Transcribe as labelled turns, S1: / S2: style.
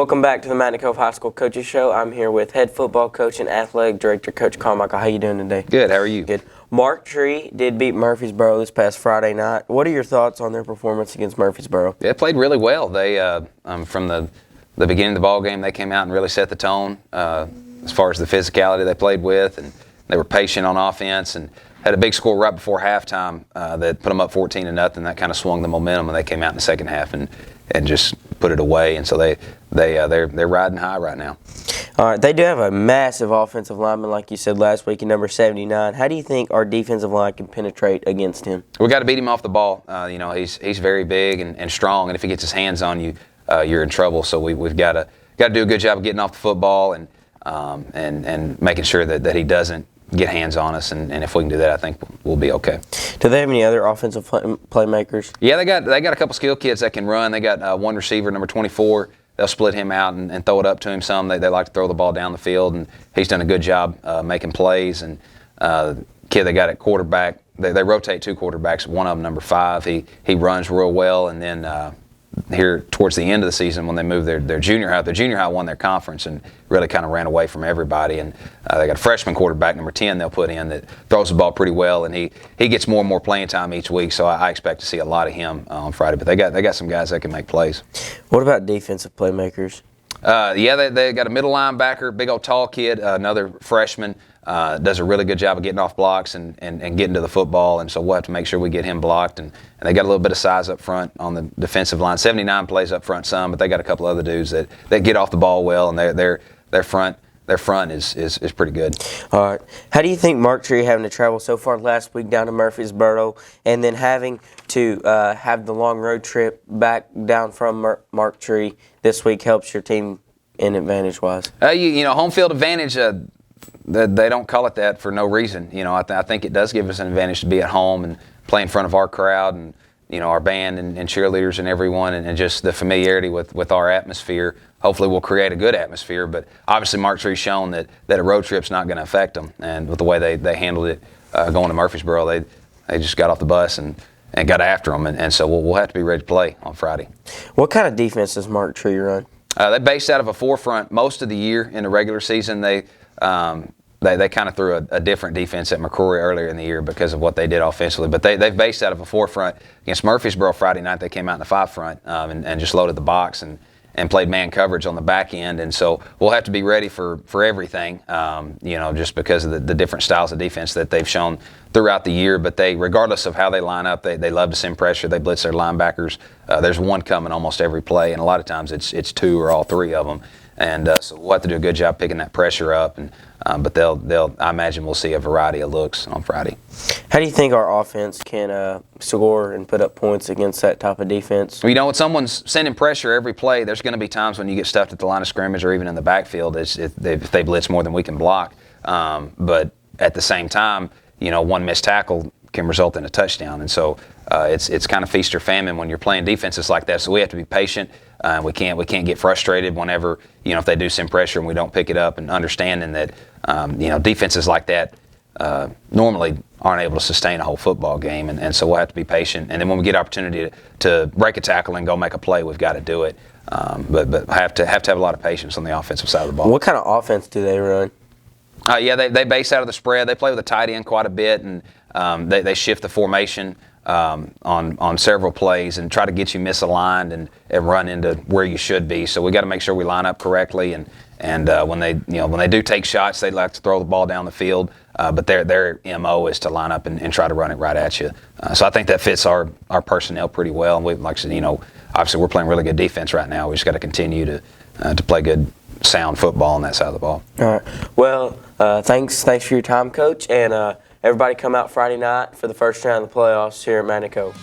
S1: Welcome back to the Mountain Cove High School Coaches Show. I'm here with head football coach and athletic director, Coach Carmikle. How you doing today?
S2: Good. How are you?
S1: Good. Mark Tree did beat Murfreesboro this past Friday night. What are your thoughts on their performance against Murfreesboro?
S2: They played really well. They from the beginning of the ball game, they came out and really set the tone as far as the physicality they played with, and they were patient on offense and had a big score right before halftime that put them up 14-0. That kind of swung the momentum, and they came out in the second half and just put it away. And so they're riding high right now.
S1: All right, they do have a massive offensive lineman, like you said last week, in number 79. How do you think our defensive line can penetrate against him?
S2: We got to beat him off the ball. He's very big and strong, and if he gets his hands on you, you're in trouble. So we've got to do a good job of getting off the football and making sure that he doesn't get hands on us, and if we can do that, I think we'll be okay.
S1: Do they have any other offensive playmakers?
S2: Yeah, they got a couple skill kids that can run. They got one receiver, number 24. They'll split him out and throw it up to him some. They like to throw the ball down the field, and he's done a good job making plays. And the kid they got at quarterback, they rotate two quarterbacks. One of them, number 5, he runs real well. And then here towards the end of the season, when they moved their junior high won their conference and really kind of ran away from everybody. And they got a freshman quarterback, number 10, they'll put in that throws the ball pretty well, and he gets more and more playing time each week. So I expect to see a lot of him on Friday. But they got some guys that can make plays.
S1: What about defensive playmakers?
S2: They got a middle linebacker, big old tall kid, another freshman. Does a really good job of getting off blocks and getting to the football, and so we'll have to make sure we get him blocked. And they got a little bit of size up front on the defensive line. 79 plays up front some, but they got a couple other dudes that get off the ball well, and their front is pretty good.
S1: All right. How do you think Mark Tree having to travel so far last week down to Murfreesboro and then having to have the long road trip back down from Mark Tree this week helps your team in advantage-wise?
S2: Home field advantage, they don't call it that for no reason. I think it does give us an advantage to be at home and play in front of our crowd and our band and cheerleaders and everyone, and just the familiarity with our atmosphere. Hopefully we'll create a good atmosphere, but obviously Mark Tree's shown that a road trip's not going to affect them. And with the way they handled it going to Murfreesboro, they just got off the bus and got after them. And so we'll have to be ready to play on Friday.
S1: What kind of defense does Mark Tree run?
S2: They based out of a 4-front most of the year. In the regular season, they kind of threw a different defense at McCrory earlier in the year because of what they did offensively. But they've based out of a 4-front. Against Murfreesboro Friday night, they came out in the 5-front and just loaded the box and played man coverage on the back end. And so we'll have to be ready for everything, just because of the different styles of defense that they've shown throughout the year. But regardless of how they line up, they love to send pressure. They blitz their linebackers. There's one coming almost every play, and a lot of times it's 2 or all 3 of them. And so we'll have to do a good job picking that pressure up. But I imagine we'll see a variety of looks on Friday.
S1: How do you think our offense can score and put up points against that type of defense?
S2: When someone's sending pressure every play, there's going to be times when you get stuffed at the line of scrimmage or even in the backfield if they blitz more than we can block. But at the same time, one missed tackle can result in a touchdown. And so it's kind of feast or famine when you're playing defenses like that. So we have to be patient. We can't get frustrated whenever if they do send pressure and we don't pick it up, and understanding that defenses like that normally aren't able to sustain a whole football game, and so we'll have to be patient. And then when we get opportunity to break a tackle and go make a play, we've got to do it. But have to have a lot of patience on the offensive side of the ball.
S1: What kind of offense do they run?
S2: They base out of the spread. They play with a tight end quite a bit, and they shift the formation on several plays and try to get you misaligned and run into where you should be. So we got to make sure we line up correctly. And when they do take shots, they like to throw the ball down the field. But their MO is to line up and try to run it right at you. So I think that fits our personnel pretty well. And like I said, obviously we're playing really good defense right now. We just got to continue to play good, sound football on that side of the ball.
S1: All right. Well, thanks for your time, Coach, and everybody come out Friday night for the first round of the playoffs here at Mountain Cove.